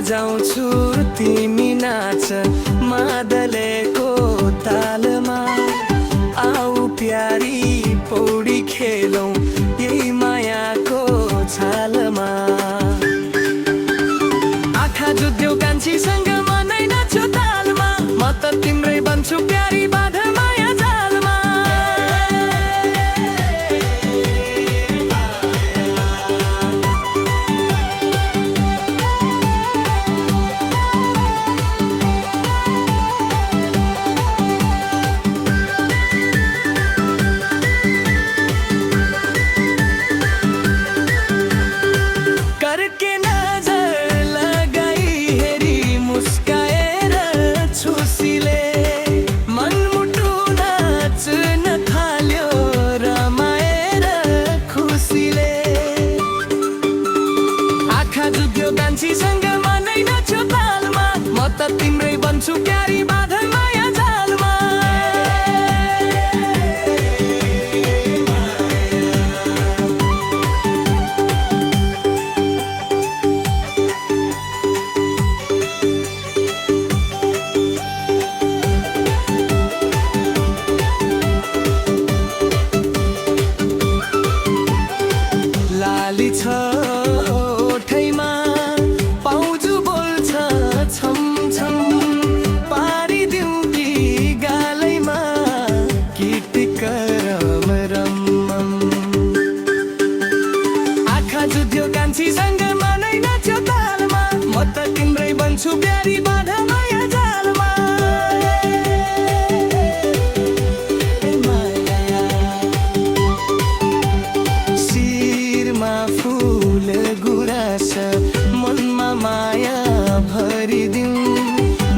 बजाउँछु तिमी नाच मादलेको तालमा। आऊ प्यारी पौडी खेलौँ यही मायाको छालमा। आँखा जुध्यो कान्छीसँग मनै नाच्यो तालमा। म त तिम्रै बन्छु प्यारी बाँध माया जालमा। करके नजर लगाई हेरी मुस्काएर छुसीले मनमुटु नाच्न थाल्यो रमाएर खुसीले। आँखा जुध्यो कान्छीसँग मनै नाच्यो तालमा। म त तिम्रै बन्छु प्यारी बाँध माया जालमा। लाली छ ओठैमा पाउजु बोल्छ छमछम। पारिदिउँ कि गालैमा किटिकरम रमम। आँखा जुध्यो कान्छीसँग मनै नाच्यो तालमा। म त तिम्रै बन्छु प्यारी बाँध माया जालमा। फूल गुराँस मनमा माया भरिदिउँ।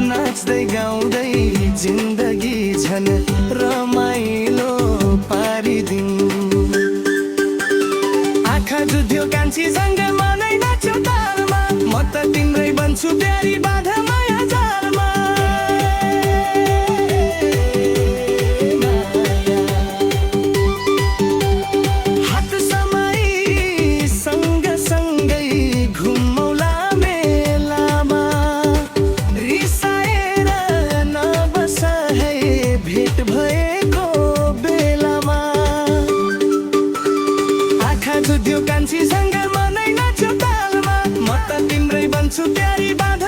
नाच्दै गाउँदै जिन्दगी झन् रमाइलो पारिदिउँ। आँखा जुध्यो कान्छीसँग मनै नाच्यो तालमा। म त तिम्रै बन्छु प्यारी बाँध माया जालमा। भेट भएको बेलामा आँखा जुध्यो कान्छीसँग मनै नाच्यो तालमा। म त तिम्रै बन्छु प्यारी बाँध